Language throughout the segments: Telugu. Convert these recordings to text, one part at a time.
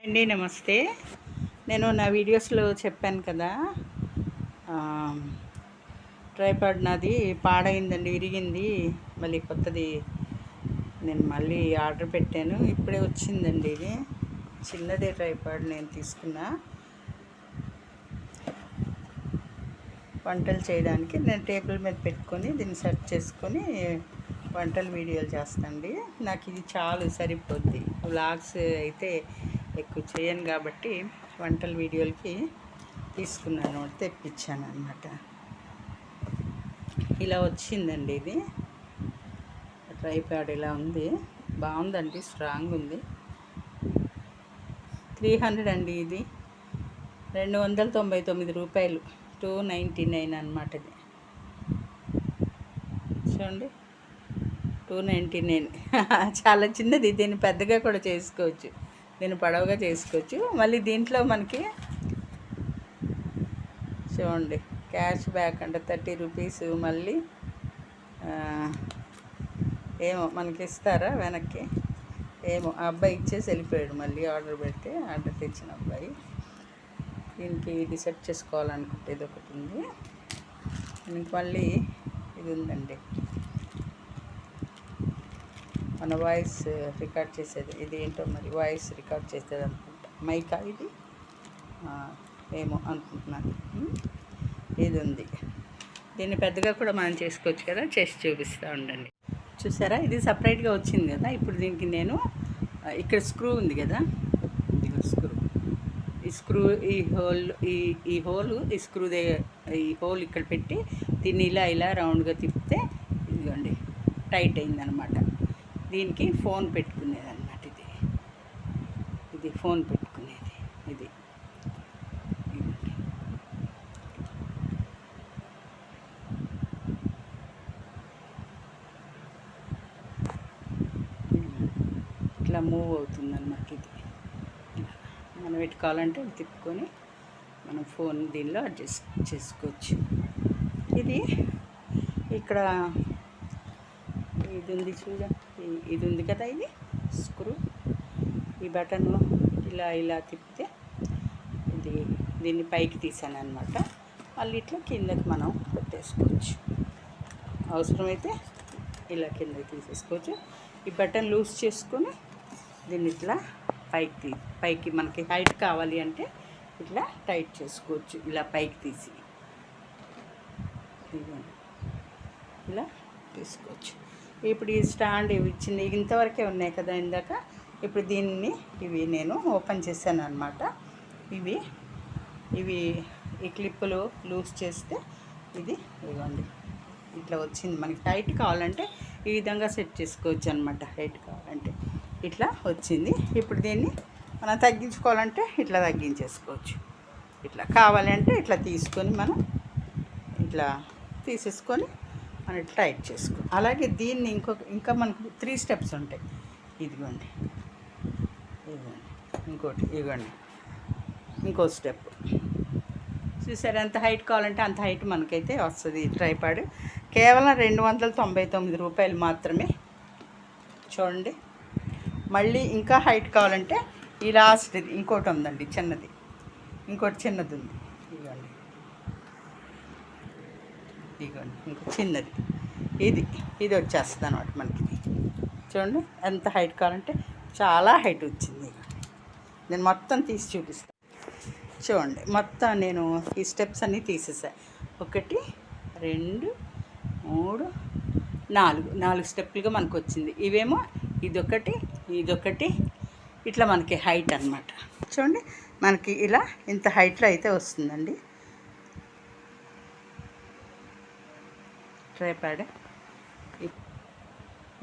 అండి నమస్తే. నేను నా వీడియోస్లో చెప్పాను కదా, ట్రైపాడ్ నాది పాడైందండి, విరిగింది. మళ్ళీ కొత్తది నేను మళ్ళీ ఆర్డర్ పెట్టాను. ఇప్పుడే వచ్చిందండి. ఇది చిన్నదే ట్రైపాడ్ నేను తీసుకున్నా. వంటలు చేయడానికి నేను టేబుల్ మీద పెట్టుకొని దీన్ని సెట్ చేసుకొని వంటలు వీడియోలు చేస్తాండి. నాకు ఇది చాలు, సరిపోద్ది. వ్లాగ్స్ అయితే ఎక్కువ చేయను కాబట్టి వంటల వీడియోలకి తీసుకున్నాను, తెప్పించాను అనమాట. ఇలా వచ్చిందండి. ఇది ట్రైపాడ్ ఇలా ఉంది, బాగుందండి, స్ట్రాంగ్ ఉంది. 300 అండి. ఇది 299 రూపాయలు, 299 అనమాట. ఇది చూడండి, 299. చాలా చిన్నది. దీన్ని పెద్దగా కూడా చేసుకోవచ్చు, దీన్ని పొడవుగా చేసుకోవచ్చు. మళ్ళీ దీంట్లో మనకి చూడండి క్యాష్ బ్యాక్ అంటే 30 రూపీస్ మళ్ళీ ఏమో మనకి ఇస్తారా వెనక్కి, ఏమో ఆ అబ్బాయి ఇచ్చేసి వెళ్ళిపోయాడు. మళ్ళీ ఆర్డర్ తెచ్చిన అబ్బాయి. దీనికి ఇది సెట్ చేసుకోవాలనుకుంటే ఇది ఒకటి ఉంది. దీనికి మళ్ళీ ఇది ఉందండి, మన వాయిస్ రికార్డ్ చేసేది. ఇది ఏంటో మరి వాయిస్ రికార్డ్ చేసేది అనుకుంటా, మైకా ఇది ఏమో అనుకుంటున్నాను. ఇది ఉంది. దీన్ని పెద్దగా కూడా మనం చేసుకోవచ్చు కదా, చేసి చూపిస్తూ ఉండండి. చూసారా, ఇది సపరేట్గా వచ్చింది కదా. ఇప్పుడు దీనికి నేను ఇక్కడ స్క్రూ ఉంది కదా, ఈ స్క్రూ ఈ స్క్రూ ఈ హోల్ ఇక్కడ పెట్టి దీన్ని ఇలా రౌండ్గా తిప్పితే ఇదిగోండి టైట్ అయిందనమాట. దీనికి ఫోన్ పెట్టుకునేది అనమాట. ఇది ఫోన్ పెట్టుకునేది. ఇది ఇట్లా మూవ్ అవుతుందన్నమాట. ఇది మనం పెట్టుకోవాలంటే తిప్పుకొని మనం ఫోన్ దీనిలో అడ్జస్ట్ చేసుకోవచ్చు. ఇది ఇక్కడ ఇది ఉంది చూడ, ఇది ఉంది కదా, ఇది స్క్రూ. ఈ బటన్ ఇలా తిప్పితే దీన్ని పైకి తీసాను అనమాట. మళ్ళీ ఇట్లా కిందకి మనం పెట్టేసుకోవచ్చు. అవసరమైతే ఇలా కిందకి తీసేసుకోవచ్చు. ఈ బటన్ లూజ్ చేసుకొని దీన్ని ఇట్లా పైకి మనకి హైట్ కావాలి అంటే ఇట్లా టైట్ చేసుకోవచ్చు. ఇలా పైకి తీసి ఇలా తీసుకోవచ్చు. ఇప్పుడు ఈ స్టాండ్ ఇవి ఇచ్చింది ఇంతవరకే ఉన్నాయి కదా ఇందాక. ఇప్పుడు ఇవి నేను ఓపెన్ చేశాను అనమాట. ఇవి ఈ క్లిప్పులు లూజ్ చేస్తే ఇవ్వండి ఇట్లా వచ్చింది. మనకి హైట్ కావాలంటే ఈ విధంగా సెట్ చేసుకోవచ్చు అనమాట. హైట్ కావాలంటే ఇట్లా వచ్చింది. ఇప్పుడు దీన్ని మనం తగ్గించుకోవాలంటే ఇట్లా తగ్గించేసుకోవచ్చు. ఇట్లా కావాలంటే ఇట్లా తీసుకొని మనం ఇట్లా తీసేసుకొని మనం ఇట్లా టైట్ చేసుకో. అలాగే దీన్ని ఇంకా మనకు 3 స్టెప్స్ ఉంటాయి. ఇదిగోండి ఇదిగోండి ఇంకో స్టెప్. చూసారు, ఎంత హైట్ కావాలంటే అంత హైట్ మనకైతే వస్తుంది. ఈ ట్రైపాడ్ కేవలం 299 రూపాయలు మాత్రమే. చూడండి, మళ్ళీ ఇంకా హైట్ కావాలంటే ఈ లాస్ట్ది ఇంకోటి ఉందండి, చిన్నది. ఇంకోటి చిన్నది ఉంది. ఇదిగోండి ఇంకో చిన్నది. ఇది వచ్చేస్తుంది అనమాట మనకి. చూడండి ఎంత హైట్ కావాలంటే చాలా హైట్ వచ్చింది. నేను మొత్తం తీసి చూపిస్తాను. చూడండి, మొత్తం నేను ఈ స్టెప్స్ అన్నీ తీసేసా. 1 2 3 4 స్టెప్పులుగా మనకు వచ్చింది. ఇవేమో ఇదొకటి ఇట్లా మనకి హైట్ అనమాట. చూడండి, మనకి ఇలా ఇంత హైట్లో అయితే వస్తుందండి ట్రైపాడ్.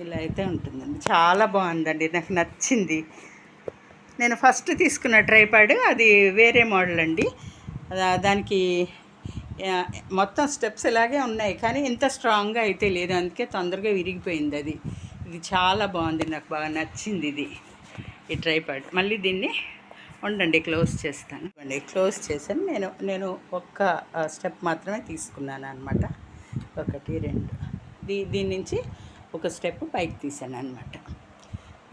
ఇలా అయితే ఉంటుందండి. చాలా బాగుందండి, నాకు నచ్చింది. నేను ఫస్ట్ తీసుకున్న ట్రైపాడ్ అది వేరే మోడల్ అండి. దానికి మొత్తం స్టెప్స్ ఇలాగే ఉన్నాయి, కానీ ఇంత స్ట్రాంగ్గా అయితే లేదు. అందుకే తొందరగా విరిగిపోయింది. ఇది చాలా బాగుంది, నాకు బాగా నచ్చింది ఈ ట్రైపాడ్. మళ్ళీ దీన్ని ఉండండి క్లోజ్ చేస్తాను. క్లోజ్ చేశాను. నేను ఒక్క స్టెప్ మాత్రమే తీసుకున్నాను అనమాట. 1 2 దీని నుంచి ఒక స్టెప్ పైకి తీసాను అనమాట.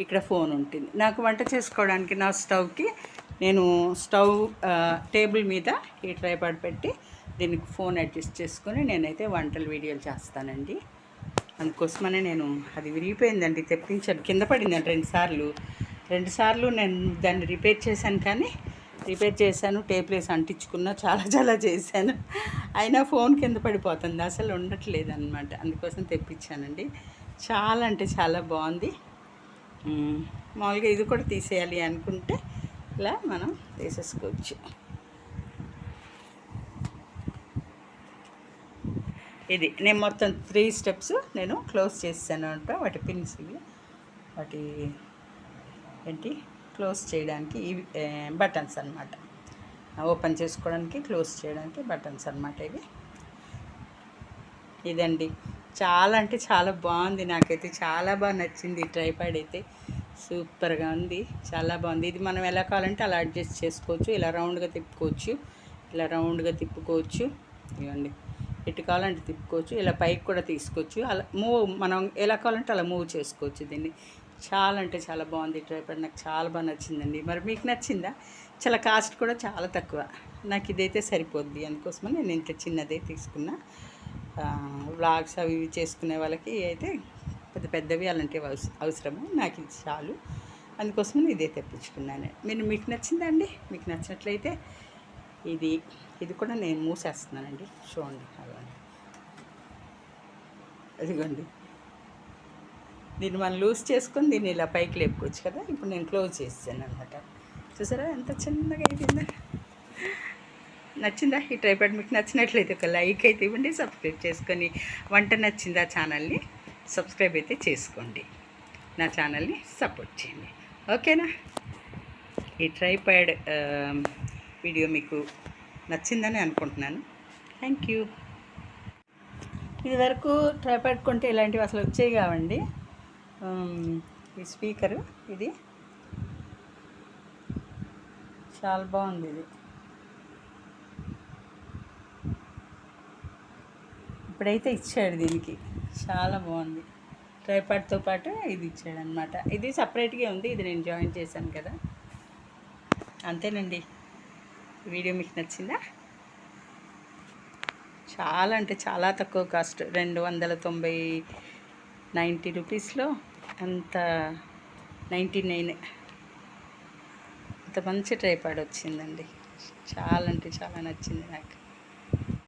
ఇక్కడ ఫోన్ ఉంటుంది. నాకు వంట చేసుకోవడానికి నా స్టవ్కి నేను స్టవ్ టేబుల్ మీద ఈ ట్రైపాడ్ పెట్టి దీనికి ఫోన్ అడ్జస్ట్ చేసుకొని నేనైతే వంటల వీడియోలు చేస్తానండి. అందుకోసమనే నేను అది విరిగిపోయిందండి, తెప్పించాను, కింద పడిందండి రెండుసార్లు నేను దాన్ని రిపేర్ చేశాను. కానీ రిపేర్ చేశాను, టేప్ వేసి అంటించుకున్నా, చాలా చేశాను, అయినా ఫోన్ కింద పడిపోతుంది, అసలు ఉండట్లేదు అనమాట. అందుకోసం తెప్పించానండి. చాలా అంటే చాలా బాగుంది. మామూలుగా ఇది కూడా తీసేయాలి అనుకుంటే ఇలా మనం తీసేసుకోవచ్చు. ఇది నేను మొత్తం 3 స్టెప్స్ నేను క్లోజ్ చేసాను అంట. వాటి పిన్స్ ఇవి, వాటి ఏంటి క్లోజ్ చేయడానికి ఇవి బటన్స్ అన్నమాట. ఓపెన్ చేసుకోవడానికి, క్లోజ్ చేయడానికి బటన్స్ అన్నమాట ఇవి. ఇదండి, చాలా అంటే చాలా బాగుంది. నాకైతే చాలా బాగా నచ్చింది. ఈ ట్రైపాడ్ అయితే సూపర్గా ఉంది, చాలా బాగుంది. ఇది మనం ఎలా కావాలంటే అలా అడ్జస్ట్ చేసుకోవచ్చు. ఇలా రౌండ్గా తిప్పుకోవచ్చు, ఇవ్వండి. ఎటు కావాలంటే తిప్పుకోవచ్చు, ఇలా పైకి కూడా తీసుకోవచ్చు. అలా మనం ఎలా కావాలంటే అలా మూవ్ చేసుకోవచ్చు దీన్ని. చాలా అంటే చాలా బాగుంది ట్రైపాడ్, నాకు చాలా బాగా నచ్చిందండి. మరి మీకు నచ్చిందా? చాలా కాస్ట్ కూడా చాలా తక్కువ. నాకు ఇదైతే సరిపోద్ది, అందుకోసమని నేను ఇంత చిన్నదే తీసుకున్నా. వ్లాగ్స్ అవి ఇవి చేసుకునే వాళ్ళకి అయితే పెద్దవి అలాంటివి అవసరము, నాకు ఇది చాలు, అందుకోసమని ఇదే తెప్పించుకున్నాను. మీకు నచ్చిందా అండి? మీకు నచ్చినట్లయితే ఇది కూడా నేను మూసేస్తున్నానండి, చూడండి. అదిగోండి, దీన్ని మనం లూజ్ చేసుకొని దీన్ని ఇలా పైకి లేపుకోవచ్చు కదా. ఇప్పుడు నేను క్లోజ్ చేసాను అనమాట. చూసారా ఎంత చిన్నగా అయిపోయిందా? నచ్చిందా ఈ ట్రైపాడ్? మీకు నచ్చినట్లయితే ఒక లైక్ అయితే ఇవ్వండి, సబ్స్క్రైబ్ చేసుకొని వంట నచ్చిందా ఛానల్ని సబ్స్క్రైబ్ అయితే చేసుకోండి, నా ఛానల్ని సపోర్ట్ చేయండి, ఓకేనా? ఈ ట్రైపాడ్ వీడియో మీకు నచ్చిందని అనుకుంటున్నాను. Thank you. ఇది వరకు ట్రైపాడ్ కొంటే ఇలాంటివి అసలు వచ్చేవి కావండి. ఈ స్పీకరు ఇది చాలా బాగుంది. ఇది ఇప్పుడైతే ఇచ్చాడు, దీనికి చాలా బాగుంది. ట్రైపాడ్తో పాటు ఇది ఇచ్చాడు అనమాట. ఇది సపరేట్గా ఉంది, ఇది నేను జాయిన్ చేశాను కదా. అంతేనండి. వీడియో మీకు నచ్చిందా? చాలా అంటే చాలా తక్కువ కాస్ట్, 290 రూపీస్లో అంత 99 అంత మంచి ట్రైపాడ్ వచ్చిందండి. చాలా అంటే చాలా నచ్చింది నాకు.